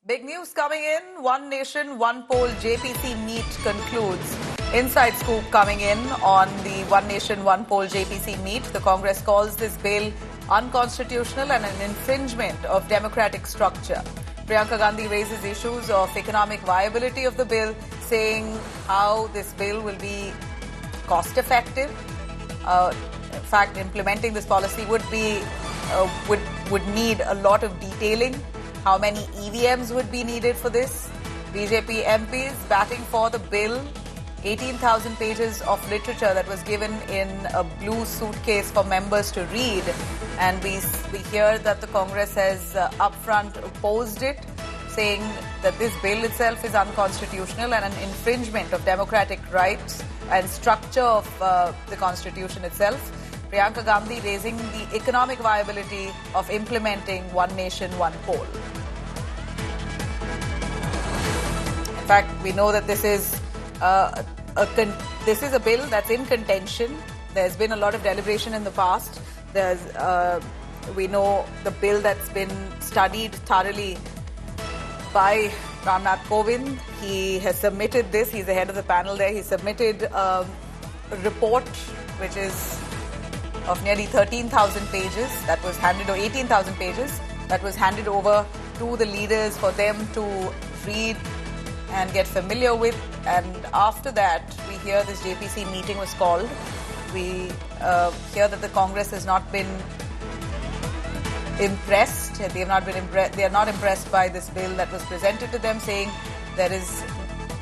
Big news coming in. One nation, one poll JPC meet concludes. Inside scoop coming in on the One Nation, One Poll JPC meet. The Congress calls this bill unconstitutional and an infringement of democratic structure. Priyanka Gandhi raises issues of economic viability of the bill, saying how this bill will be cost effective. In fact, implementing this policy would need a lot of detailing. How many EVMs would be needed for this? BJP MPs batting for the bill. 18,000 pages of literature that was given in a blue suitcase for members to read. And we hear that the Congress has upfront opposed it, saying that this bill itself is unconstitutional and an infringement of democratic rights and structure of the Constitution itself. Priyanka Gandhi raising the economic viability of implementing One Nation, One Poll. In fact, we know that this is a bill that's in contention. There's been a lot of deliberation in the past. We know the bill that's been studied thoroughly by Ramnath Kovind. He has submitted this. He's the head of the panel there. He submitted a report which is of nearly 13,000 pages that was handed, or 18,000 pages that was handed over to the leaders for them to read and get familiar with. And after that, we hear this JPC meeting was called. We hear that the Congress has not been impressed. They are not impressed by this bill that was presented to them, saying there is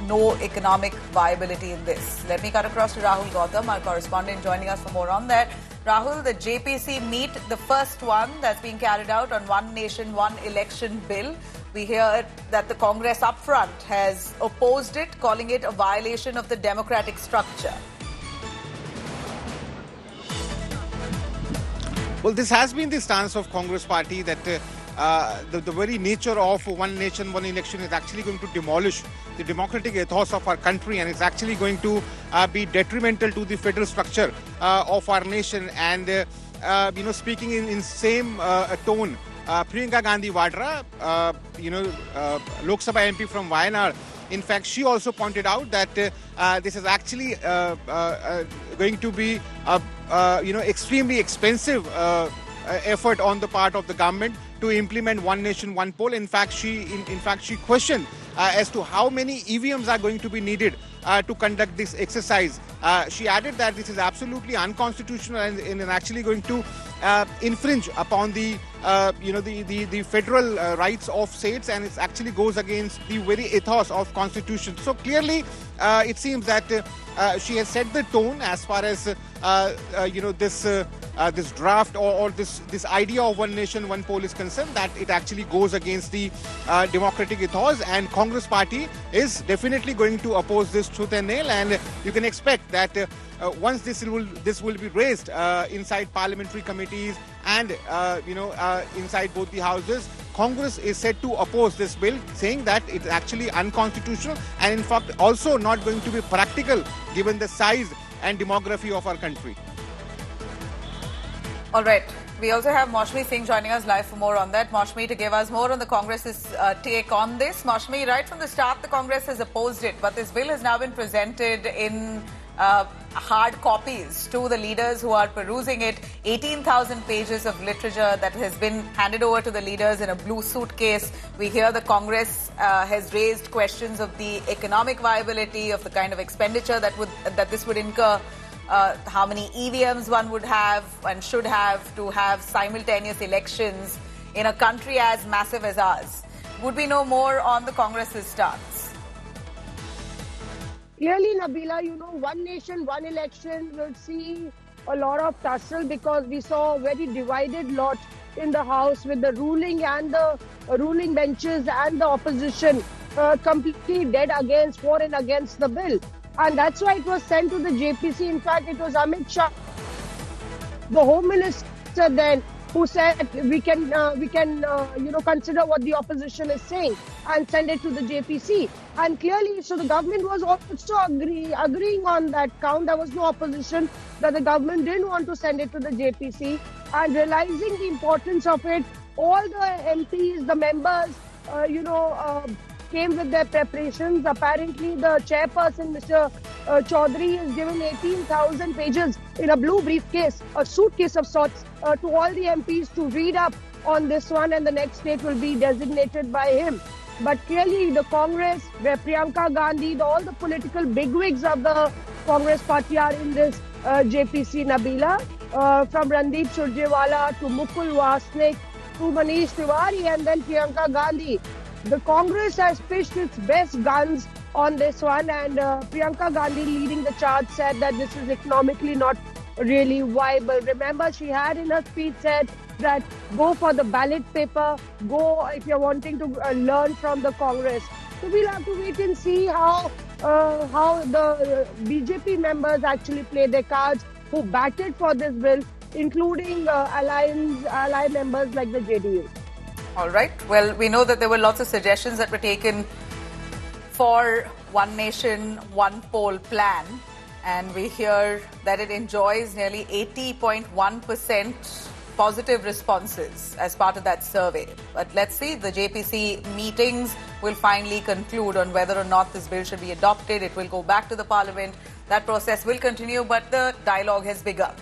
no economic viability in this. Let me cut across to Rahul Gautam, our correspondent, joining us for more on that. Rahul, the JPC meet, the first one that's being carried out on One Nation, One Election bill. We hear that the Congress up front has opposed it, calling it a violation of the democratic structure. Well, this has been the stance of Congress party that the very nature of One Nation, One Election is actually going to demolish the democratic ethos of our country, and it's actually going to be detrimental to the federal structure of our nation. And, speaking in same tone, Priyanka Gandhi Vadra, Lok Sabha MP from Wayanad, in fact, she also pointed out that this is actually going to be, extremely expensive effort on the part of the government to implement One Nation, One Poll. In fact, she questioned as to how many EVMs are going to be needed to conduct this exercise. She added that this is absolutely unconstitutional and actually going to infringe upon the federal rights of states, and it actually goes against the very ethos of Constitution. So clearly, it seems that she has set the tone as far as this draft or this idea of One Nation, One Poll is concerned, that it actually goes against the democratic ethos, and Congress party is definitely going to oppose this tooth and nail. And you can expect that once this will be raised inside parliamentary committees and inside both the houses, Congress is said to oppose this bill, saying that it's actually unconstitutional and in fact also not going to be practical given the size and demography of our country. All right. We also have Maushmi Singh joining us live for more on that. Maushmi, to give us more on the Congress's take on this. Maushmi, right from the start, the Congress has opposed it, but this bill has now been presented in hard copies to the leaders who are perusing it. 18,000 pages of literature that has been handed over to the leaders in a blue suitcase. We hear the Congress has raised questions of the economic viability, of the kind of expenditure that this would incur. How many EVMs one would have and should have to have simultaneous elections in a country as massive as ours. Would we know more on the Congress's stance? Clearly, Nabila, One Nation, One Election will see a lot of tussle, because we saw a very divided lot in the House with the ruling and the ruling benches and the opposition completely dead for and against the bill. And that's why it was sent to the JPC. In fact, it was Amit Shah, the Home Minister then, who said we can consider what the opposition is saying and send it to the JPC. And clearly, so the government was also agreeing on that count. There was no opposition, that the government didn't want to send it to the JPC. And realizing the importance of it, all the MPs, the members, came with their preparations. Apparently, the chairperson, Mr. Chaudhary, has given 18,000 pages in a blue briefcase, a suitcase of sorts, to all the MPs to read up on this one, and the next state will be designated by him. But clearly, the Congress, where Priyanka Gandhi, all the political bigwigs of the Congress party are in this JPC, Nabila, from Randeep Surjewala to Mukul Wasnik to Manish Tiwari and then Priyanka Gandhi. The Congress has pitched its best guns on this one, and Priyanka Gandhi, leading the charge, said that this is economically not really viable. Remember, she had in her speech said that go for the ballot paper, go if you're wanting to learn from the Congress. So we'll have to wait and see how the BJP members actually play their cards, who batted for this bill, including ally members like the JDU. All right. Well, we know that there were lots of suggestions that were taken for One Nation, One Poll plan. And we hear that it enjoys nearly 80.1% positive responses as part of that survey. But let's see, the JPC meetings will finally conclude on whether or not this bill should be adopted. It will go back to the Parliament. That process will continue, but the dialogue has begun.